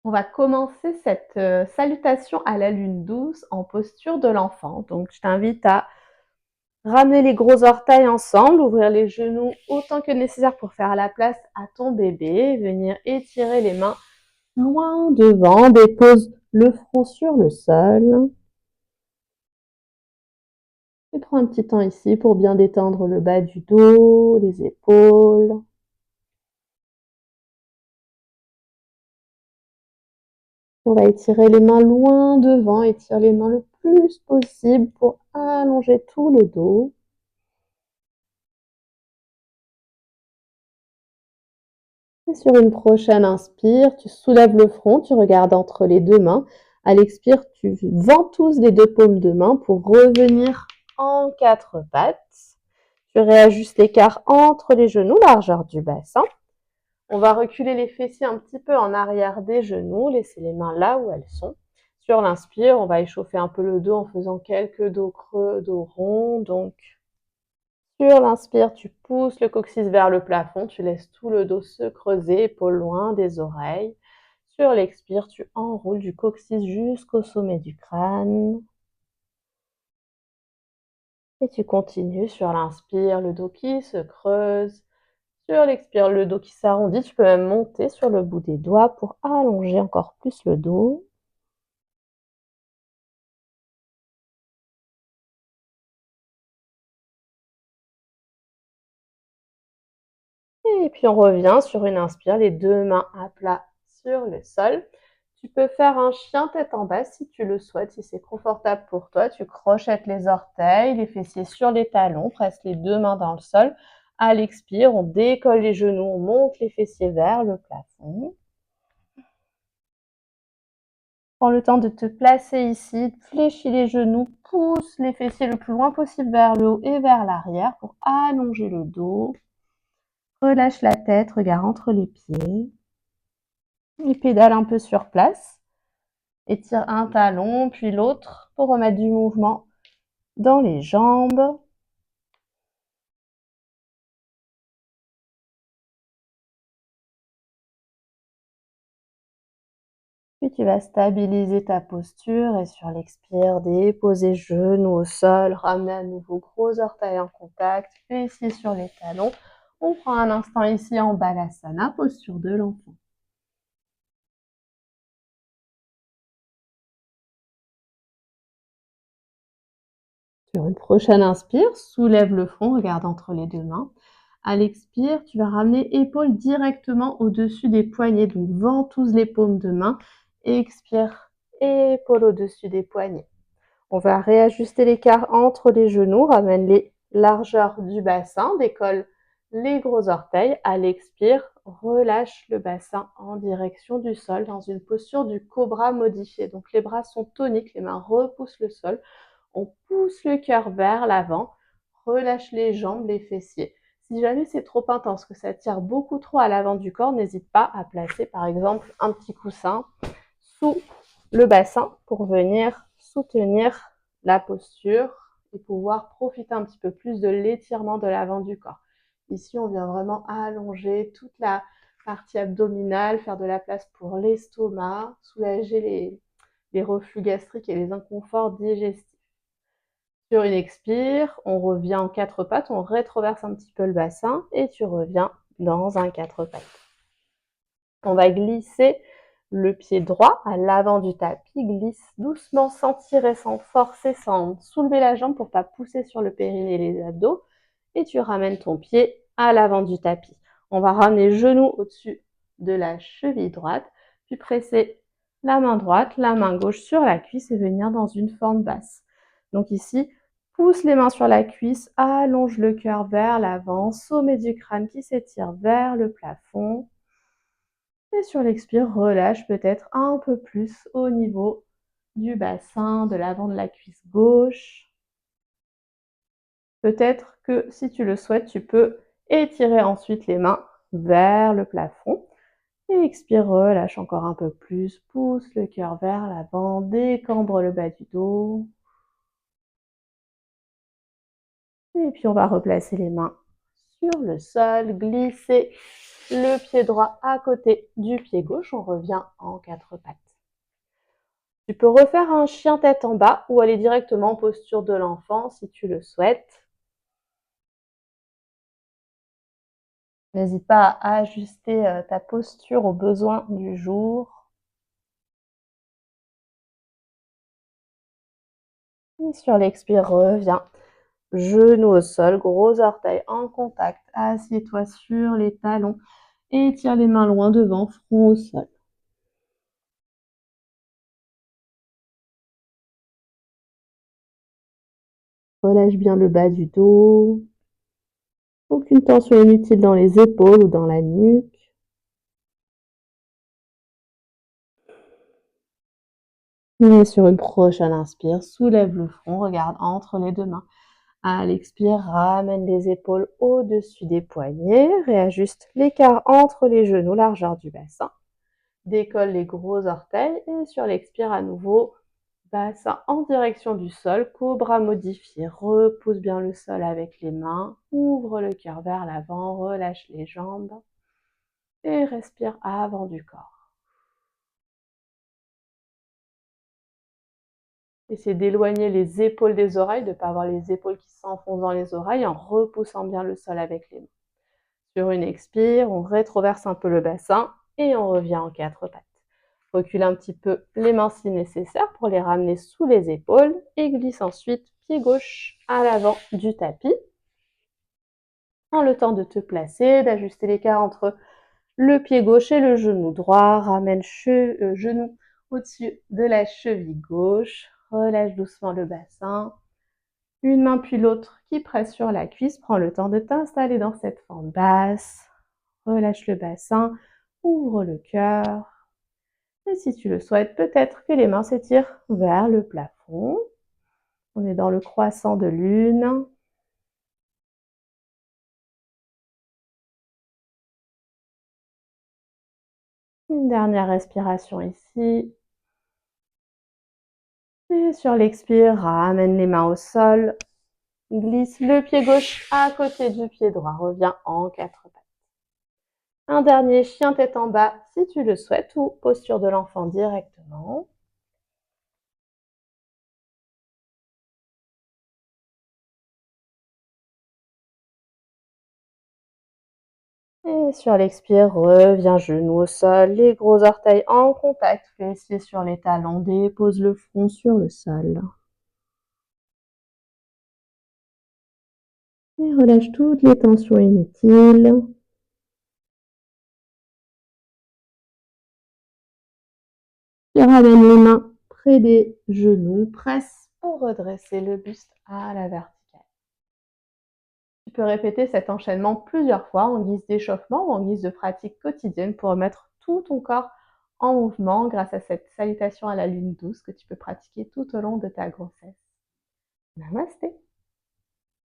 On va commencer cette salutation à la lune douce en posture de l'enfant. Donc, je t'invite à ramener les gros orteils ensemble, ouvrir les genoux autant que nécessaire pour faire la place à ton bébé, venir étirer les mains loin devant, dépose le front sur le sol. Et prends un petit temps ici pour bien détendre le bas du dos, les épaules. On va étirer les mains loin devant, étire les mains le plus possible pour allonger tout le dos. Et sur une prochaine inspire, tu soulèves le front, tu regardes entre les deux mains. À l'expire, tu ventouses les deux paumes de main pour revenir en quatre pattes. Tu réajustes l'écart entre les genoux, largeur du bassin. On va reculer les fessiers un petit peu en arrière des genoux, laisser les mains là où elles sont. Sur l'inspire, on va échauffer un peu le dos en faisant quelques dos creux, dos rond. Donc, sur l'inspire, tu pousses le coccyx vers le plafond, tu laisses tout le dos se creuser, épaules loin des oreilles. Sur l'expire, tu enroules du coccyx jusqu'au sommet du crâne. Et tu continues sur l'inspire, le dos qui se creuse. Sur l'expire, le dos qui s'arrondit. Tu peux même monter sur le bout des doigts pour allonger encore plus le dos. Et puis on revient sur une inspire, les deux mains à plat sur le sol. Tu peux faire un chien tête en bas si tu le souhaites, si c'est confortable pour toi. Tu crochettes les orteils, les fessiers sur les talons, presse les deux mains dans le sol. À l'expire, on décolle les genoux, on monte les fessiers vers le plafond. Prends le temps de te placer ici, fléchis les genoux, pousse les fessiers le plus loin possible vers le haut et vers l'arrière pour allonger le dos. Relâche la tête, regarde entre les pieds. Et pédale un peu sur place. Étire un talon, puis l'autre pour remettre du mouvement dans les jambes. Puis tu vas stabiliser ta posture et sur l'expire, déposer genoux au sol, ramener à nouveau gros orteils en contact, fessiers sur les talons. On prend un instant ici en Balasana, posture de l'enfant. Sur une prochaine inspire, soulève le front, regarde entre les deux mains. À l'expire, tu vas ramener épaules directement au-dessus des poignets, donc ventouse les paumes de main. Expire, épaules au-dessus des poignets. On va réajuster l'écart entre les genoux, ramène les largeurs du bassin, décolle les gros orteils. À l'expire, relâche le bassin en direction du sol dans une posture du cobra modifié. Donc les bras sont toniques, les mains repoussent le sol. On pousse le cœur vers l'avant, relâche les jambes, les fessiers. Si jamais c'est trop intense, que ça tire beaucoup trop à l'avant du corps, n'hésite pas à placer par exemple un petit coussin sous le bassin pour venir soutenir la posture et pouvoir profiter un petit peu plus de l'étirement de l'avant du corps. Ici, on vient vraiment allonger toute la partie abdominale, faire de la place pour l'estomac, soulager les reflux gastriques et les inconforts digestifs. Sur une expire, on revient en quatre pattes, on rétroverse un petit peu le bassin et tu reviens dans un quatre pattes. On va glisser le pied droit à l'avant du tapis, glisse doucement sans tirer, sans forcer, sans soulever la jambe pour pas pousser sur le périnée et les abdos. Et tu ramènes ton pied à l'avant du tapis. On va ramener le genou au-dessus de la cheville droite, puis presser la main droite, la main gauche sur la cuisse et venir dans une forme basse. Donc ici, pousse les mains sur la cuisse, allonge le cœur vers l'avant, sommet du crâne qui s'étire vers le plafond. Et sur l'expire, relâche peut-être un peu plus au niveau du bassin, de l'avant de la cuisse gauche. Peut-être que si tu le souhaites, tu peux étirer ensuite les mains vers le plafond. Et expire, relâche encore un peu plus, pousse le cœur vers l'avant, décambre le bas du dos. Et puis on va replacer les mains sur le sol, glisser le pied droit à côté du pied gauche, on revient en quatre pattes. Tu peux refaire un chien tête en bas ou aller directement en posture de l'enfant si tu le souhaites. N'hésite pas à ajuster ta posture aux besoins du jour. Et sur l'expire, reviens. Genou au sol, gros orteil en contact. Assieds-toi sur les talons et tire les mains loin devant, front au sol. Relâche bien le bas du dos. Aucune tension inutile dans les épaules ou dans la nuque. Et sur une prochaine inspire, soulève le front, regarde entre les deux mains. À l'expire, ramène les épaules au-dessus des poignets, réajuste l'écart entre les genoux, largeur du bassin. Décolle les gros orteils et sur l'expire à nouveau, bassin en direction du sol, cobra modifié, repousse bien le sol avec les mains, ouvre le cœur vers l'avant, relâche les jambes et respire avant du corps. Essaie d'éloigner les épaules des oreilles, de ne pas avoir les épaules qui s'enfoncent dans les oreilles en repoussant bien le sol avec les mains. Sur une expire, on rétroverse un peu le bassin et on revient en quatre pattes. Recule un petit peu les mains si nécessaire pour les ramener sous les épaules et glisse ensuite pied gauche à l'avant du tapis. Prends le temps de te placer, d'ajuster l'écart entre le pied gauche et le genou droit. Ramène genou au-dessus de la cheville gauche. Relâche doucement le bassin. Une main puis l'autre qui presse sur la cuisse. Prends le temps de t'installer dans cette forme basse. Relâche le bassin, ouvre le cœur. Et si tu le souhaites, peut-être que les mains s'étirent vers le plafond. On est dans le croissant de lune. Une dernière respiration ici. Et sur l'expire, ramène les mains au sol. Glisse le pied gauche à côté du pied droit. Reviens en quatre pattes. Un dernier chien tête en bas si tu le souhaites ou posture de l'enfant directement. Et sur l'expire, reviens genou au sol, les gros orteils en contact, fessiers sur les talons, dépose le front sur le sol. Et relâche toutes les tensions inutiles. Et ramène les mains près des genoux, presse pour redresser le buste à la verticale. Tu peux répéter cet enchaînement plusieurs fois en guise d'échauffement ou en guise de pratique quotidienne pour mettre tout ton corps en mouvement grâce à cette salutation à la lune douce que tu peux pratiquer tout au long de ta grossesse. Namasté.